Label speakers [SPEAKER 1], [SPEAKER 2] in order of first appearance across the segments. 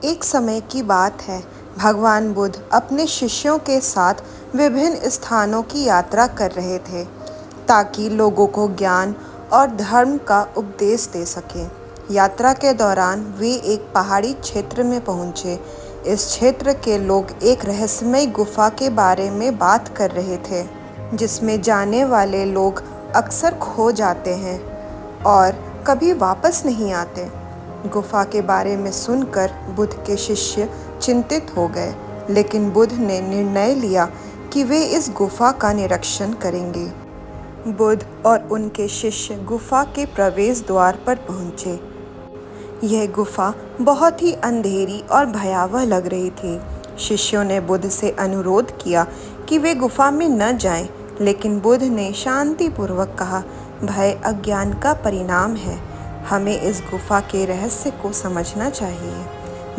[SPEAKER 1] एक समय की बात है। भगवान बुद्ध अपने शिष्यों के साथ विभिन्न स्थानों की यात्रा कर रहे थे ताकि लोगों को ज्ञान और धर्म का उपदेश दे सकें। यात्रा के दौरान वे एक पहाड़ी क्षेत्र में पहुंचे। इस क्षेत्र के लोग एक रहस्यमय गुफा के बारे में बात कर रहे थे जिसमें जाने वाले लोग अक्सर खो जाते हैं और कभी वापस नहीं आते। गुफा के बारे में सुनकर बुद्ध के शिष्य चिंतित हो गए, लेकिन बुद्ध ने निर्णय लिया कि वे इस गुफा का निरीक्षण करेंगे। बुद्ध और उनके शिष्य गुफा के प्रवेश द्वार पर पहुंचे। यह गुफा बहुत ही अंधेरी और भयावह लग रही थी। शिष्यों ने बुद्ध से अनुरोध किया कि वे गुफा में न जाएं, लेकिन बुद्ध ने शांतिपूर्वक कहा, भय अज्ञान का परिणाम है। हमें इस गुफा के रहस्य को समझना चाहिए।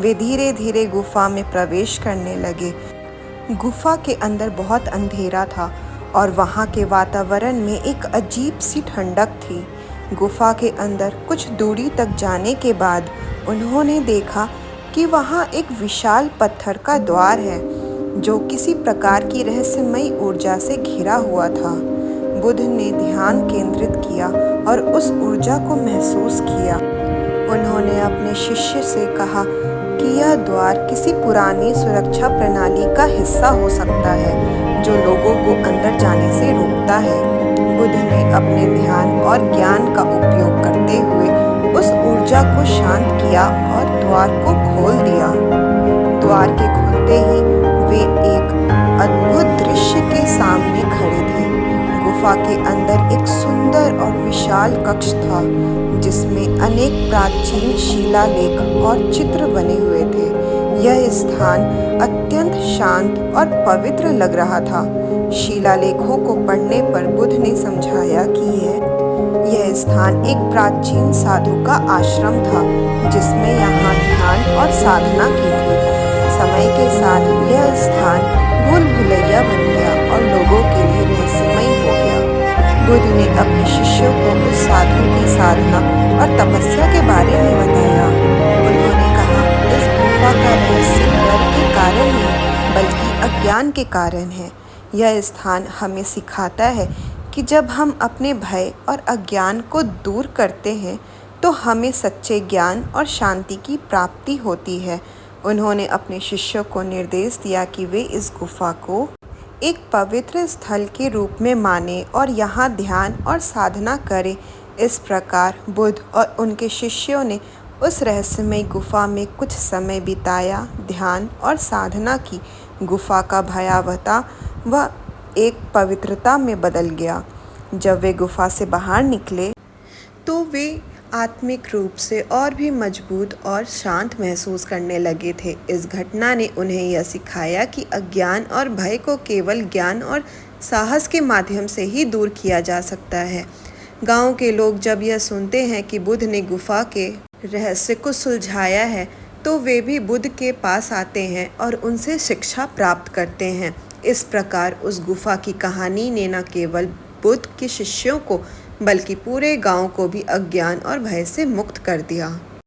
[SPEAKER 1] वे धीरे धीरे गुफा में प्रवेश करने लगे। गुफा के अंदर बहुत अंधेरा था और वहाँ के वातावरण में एक अजीब सी ठंडक थी। गुफा के अंदर कुछ दूरी तक जाने के बाद उन्होंने देखा कि वहाँ एक विशाल पत्थर का द्वार है जो किसी प्रकार की रहस्यमयी ऊर्जा से घिरा हुआ था। बुद्ध ने ध्यान केंद्रित किया और उस ऊर्जा को महसूस किया। उन्होंने अपने शिष्य से कहा कि यह द्वार किसी पुरानी सुरक्षा प्रणाली का हिस्सा हो सकता है जो लोगों को अंदर जाने से रोकता है। बुद्ध ने अपने ध्यान और ज्ञान का उपयोग करते हुए उस ऊर्जा को शांत किया और द्वार को खोल दिया। द्वार के खुलते ही वे एक अद्भुत दृश्य के सामने खड़े थे। गुफा के अंदर एक सुंदर और विशाल कक्ष था जिसमें अनेक प्राचीन शिलालेख और चित्र बने हुए थे। यह स्थान अत्यंत शांत और पवित्र लग रहा था। शिलालेखों को पढ़ने पर बुद्ध ने समझाया कि यह स्थान एक प्राचीन साधु का आश्रम था जिसमें यहाँ ध्यान और साधना की थी। समय के साथ यह स्थान भूल भुलैया बन गया और लोगों के लिए रहस्यमय हो गया। बुद्ध ने अपने शिष्यों को उस साधु की साधना और तपस्या के बारे में बताया। उन्होंने कहा, इस गुफा का रहस्य डर के कारण नहीं बल्कि अज्ञान के कारण है। यह स्थान हमें सिखाता है कि जब हम अपने भय और अज्ञान को दूर करते हैं तो हमें सच्चे ज्ञान और शांति की प्राप्ति होती है। उन्होंने अपने शिष्यों को निर्देश दिया कि वे इस गुफा को एक पवित्र स्थल के रूप में माने और यहाँ ध्यान और साधना करें। इस प्रकार बुद्ध और उनके शिष्यों ने उस रहस्यमय गुफा में कुछ समय बिताया, ध्यान और साधना की। गुफा का भयावहता व एक पवित्रता में बदल गया। जब वे गुफा से बाहर निकले तो वे आत्मिक रूप से और भी मजबूत और शांत महसूस करने लगे थे। इस घटना ने उन्हें यह सिखाया कि अज्ञान और भय को केवल ज्ञान और साहस के माध्यम से ही दूर किया जा सकता है। गांव के लोग जब यह सुनते हैं कि बुद्ध ने गुफा के रहस्य को सुलझाया है तो वे भी बुद्ध के पास आते हैं और उनसे शिक्षा प्राप्त करते हैं। इस प्रकार उस गुफा की कहानी ने न केवल बुद्ध के शिष्यों को बल्कि पूरे गांव को भी अज्ञान और भय से मुक्त कर दिया।